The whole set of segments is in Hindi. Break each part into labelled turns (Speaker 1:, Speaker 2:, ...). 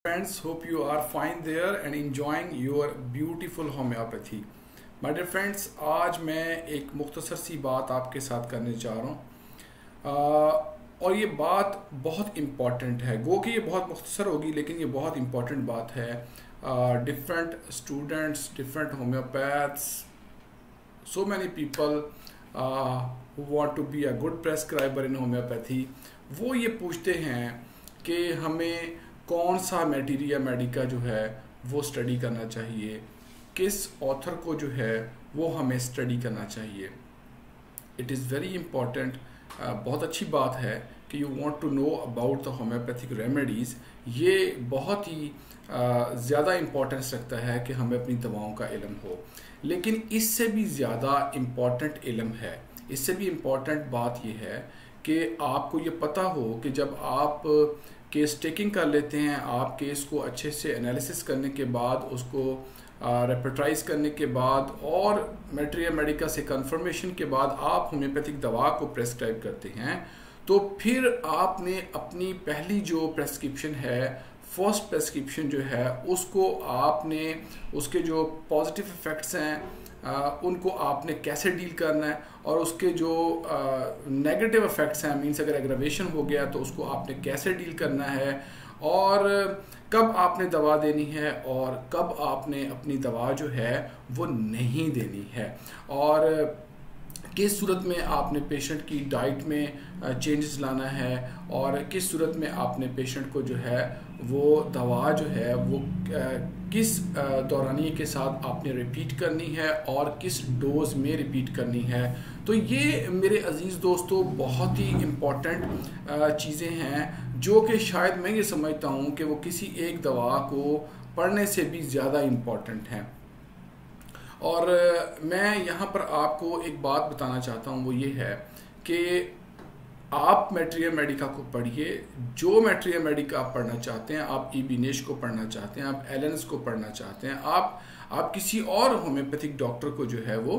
Speaker 1: Friends, hope you are fine there and enjoying your beautiful homeopathy. My dear friends, आज मैं एक मुख्तसर सी बात आपके साथ करने जा रहा हूँ और ये बात बहुत इम्पॉर्टेंट है। गो कि ये बहुत मुख्तसर होगी लेकिन ये बहुत इम्पॉर्टेंट बात है। Different students, different homeopaths, so many people who want to be a good prescriber in homeopathy, वो ये पूछते हैं कि हमें कौन सा मटेरिया मेडिका जो है वो स्टडी करना चाहिए, किस ऑथर को जो है वो हमें स्टडी करना चाहिए। It is very important. बहुत अच्छी बात है कि you want to know about the homeopathic remedies. ये बहुत ही ज़्यादा इम्पोर्टेंस रखता है कि हमें अपनी दवाओं का इल्म हो, लेकिन इससे भी ज़्यादा इम्पॉर्टेंट इल्म है। इससे भी इम्पॉर्टेंट बात यह है कि आपको ये पता हो कि जब आप केस टेकिंग कर लेते हैं, आप केस को अच्छे से एनालिसिस करने के बाद, उसको रेपर्टाइज करने के बाद और मटेरिया मेडिका से कंफर्मेशन के बाद आप होम्योपैथिक दवा को प्रेस्क्राइब करते हैं, तो फिर आपने अपनी पहली जो प्रेस्क्रिप्शन है, फर्स्ट प्रेस्क्रिप्शन जो है, उसको आपने उसके जो पॉजिटिव इफ़ेक्ट्स हैं उनको आपने कैसे डील करना है और उसके जो नेगेटिव इफ़ेक्ट्स हैं, मीन्स अगर एग्रावेशन हो गया तो उसको आपने कैसे डील करना है और कब आपने दवा देनी है और कब आपने अपनी दवा जो है वो नहीं देनी है, और किस सूरत में आपने पेशेंट की डाइट में चेंजेस लाना है और किस सूरत में आपने पेशेंट को जो है वो दवा जो है वो किस दौरानिए के साथ आपने रिपीट करनी है और किस डोज में रिपीट करनी है। तो ये मेरे अजीज़ दोस्तों बहुत ही इम्पॉर्टेंट चीज़ें हैं जो कि शायद मैं ये समझता हूँ कि वो किसी एक दवा को पढ़ने से भी ज़्यादा इम्पॉर्टेंट हैं। और मैं यहाँ पर आपको एक बात बताना चाहता हूँ, वो ये है कि आप मटेरिया मेडिका को पढ़िए। जो मटेरिया मेडिका आप पढ़ना चाहते हैं, आप इबिनेश को पढ़ना चाहते हैं, आप एलेंस को पढ़ना चाहते हैं, आप किसी और होम्योपैथिक डॉक्टर को जो है वो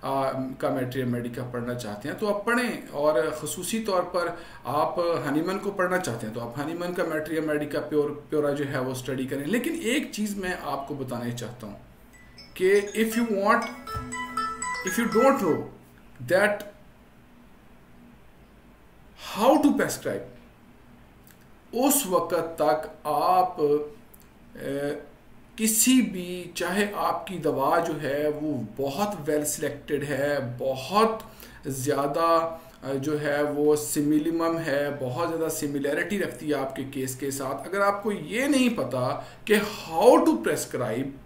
Speaker 1: का मटेरिया मेडिका पढ़ना चाहते हैं तो आप पढ़ें, और ख़ुसूसी तौर पर आप हनीमन को पढ़ना चाहते हैं तो आप हनीमन का मटेरिया मेडिका प्योरा जो है वो स्टडी करें। लेकिन एक चीज़ मैं आपको बताना चाहता हूँ कि if you don't know that how to prescribe, उस वक़्त तक आप किसी भी, चाहे आपकी दवा जो है वो बहुत वेल सिलेक्टेड है, बहुत ज़्यादा जो है वो सिमिलिमम है, बहुत ज़्यादा सिमिलैरिटी रखती है आपके केस के साथ, अगर आपको ये नहीं पता कि हाउ टू प्रेस्क्राइब,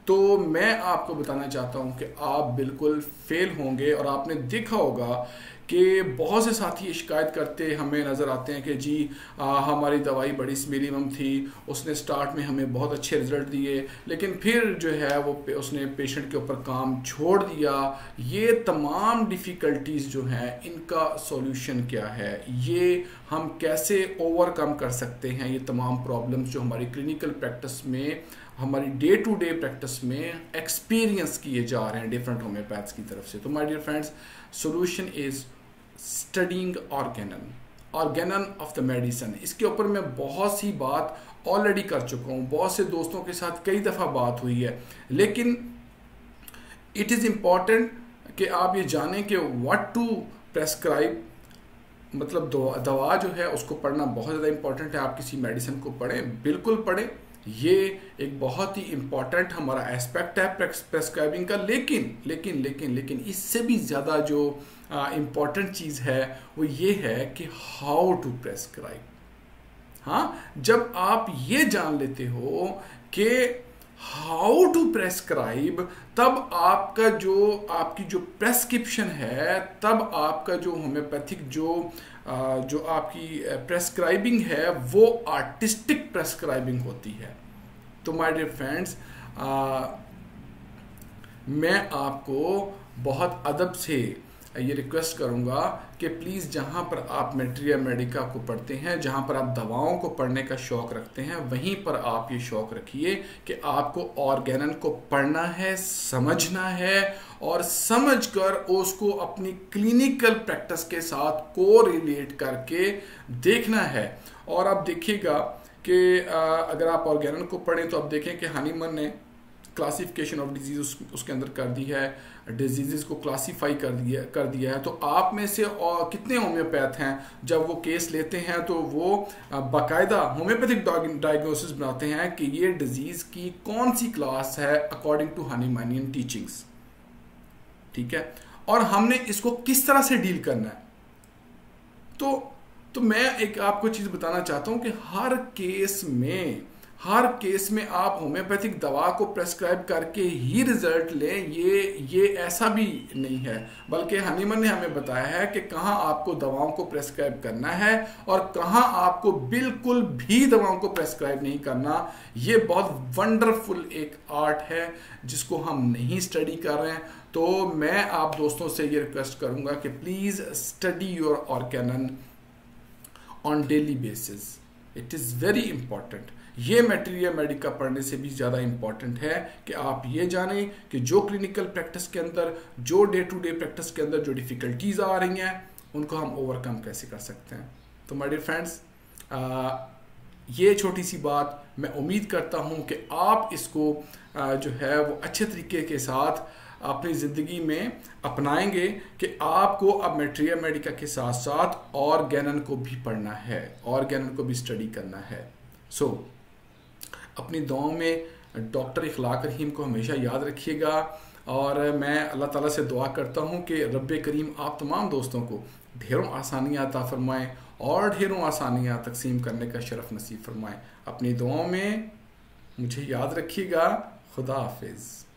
Speaker 1: तो मैं आपको बताना चाहता हूं कि आप बिल्कुल फेल होंगे। और आपने देखा होगा कि बहुत से साथी ये शिकायत करते हमें नज़र आते हैं कि जी हमारी दवाई बड़ी मिनिमम थी, उसने स्टार्ट में हमें बहुत अच्छे रिजल्ट दिए, लेकिन फिर जो है वो उसने पेशेंट के ऊपर काम छोड़ दिया। ये तमाम डिफ़िकल्टीज़ जो हैं, इनका सॉल्यूशन क्या है, ये हम कैसे ओवरकम कर सकते हैं, ये तमाम प्रॉब्लम्स जो हमारी क्लिनिकल प्रैक्टिस में, हमारी डे टू डे प्रैक्टिस में एक्सपीरियंस किए जा रहे हैं डिफरेंट होम्योपैथ्स की तरफ से। तो my dear friends, solution is studying Organon of the medicine. इसके ऊपर मैं बहुत सी बात ऑलरेडी कर चुका हूँ, बहुत से दोस्तों के साथ कई दफ़ा बात हुई है, लेकिन इट इज़ इम्पॉर्टेंट कि आप ये जानें कि व्हाट टू प्रेस्क्राइब, मतलब दवा जो है उसको पढ़ना बहुत ज़्यादा इम्पॉर्टेंट है। आप किसी मेडिसिन को पढ़ें, बिल्कुल पढ़ें, ये एक बहुत ही इम्पॉर्टेंट हमारा एस्पेक्ट है प्रेस्क्राइबिंग का। लेकिन इससे भी ज़्यादा जो इम्पॉर्टेंट चीज़ है वो ये है कि हाउ टू प्रेस्क्राइब। हाँ, जब आप ये जान लेते हो कि हाउ टू प्रेस्क्राइब, तब आपका आपकी जो प्रेस्क्रिप्शन है, तब आपका जो होम्योपैथिक जो आपकी प्रेस्क्राइबिंग है वो आर्टिस्टिक प्रेस्क्राइबिंग होती है। तो माय डियर फ्रेंड्स, मैं आपको बहुत अदब से ये रिक्वेस्ट करूंगा कि प्लीज़ जहाँ पर आप मटेरिया मेडिका को पढ़ते हैं, जहाँ पर आप दवाओं को पढ़ने का शौक़ रखते हैं, वहीं पर आप ये शौक़ रखिए कि आपको ऑर्गेनन को पढ़ना है, समझना है और समझकर उसको अपनी क्लिनिकल प्रैक्टिस के साथ कोरिलेट करके देखना है। और आप देखिएगा कि अगर आप ऑर्गेनन को पढ़ें तो आप देखें कि हनीमन ने क्लासिफिकेशन ऑफ डिजीज उसके अंदर कर दी है, डिजीज़ को क्लासीफाई कर दिया है। तो आप में से और कितने होम्योपैथ हैं जब वो केस लेते हैं तो वो बाकायदा होम्योपैथिक डायग्नोसिस बनाते हैं कि ये डिजीज़ की कौन सी क्लास है अकॉर्डिंग टू हनीमैनियन टीचिंग्स, ठीक है, और हमने इसको किस तरह से डील करना है। तो मैं एक आपको चीज़ बताना चाहता हूं कि हर केस में आप होम्योपैथिक दवा को प्रेस्क्राइब करके ही रिजल्ट लें, ये ऐसा भी नहीं है, बल्कि हनीमन ने हमें बताया है कि कहाँ आपको दवाओं को प्रेस्क्राइब करना है और कहाँ आपको बिल्कुल भी दवाओं को प्रेस्क्राइब नहीं करना। ये बहुत वंडरफुल एक आर्ट है जिसको हम नहीं स्टडी कर रहे हैं। तो मैं आप दोस्तों से ये रिक्वेस्ट करूँगा कि please study your Organon on daily basis, it is very important. ये मटेरिया मेडिका पढ़ने से भी ज़्यादा इंपॉर्टेंट है कि आप ये जानें कि जो क्लिनिकल प्रैक्टिस के अंदर, जो डे टू डे प्रैक्टिस के अंदर जो डिफ़िकल्टीज आ रही हैं उनको हम ओवरकम कैसे कर सकते हैं। तो माय डियर फ्रेंड्स, ये छोटी सी बात मैं उम्मीद करता हूँ कि आप इसको जो है वो अच्छे तरीके के साथ अपनी ज़िंदगी में अपनाएंगे कि आपको अब मटेरिया मेडिका के साथ साथ ऑर्गेनन को भी पढ़ना है, ऑर्गेनन को भी स्टडी करना है। सो अपनी दुआओं में डॉक्टर इखलाक रहीम को हमेशा याद रखिएगा और मैं अल्लाह ताला से दुआ करता हूँ कि रब्बे करीम आप तमाम दोस्तों को ढेरों आसानियाँ अता फरमाएँ और ढेरों आसानियाँ तकसीम करने का शरफ नसीब फरमाएँ। अपनी दुआओं में मुझे याद रखिएगा। खुदा हाफिज़।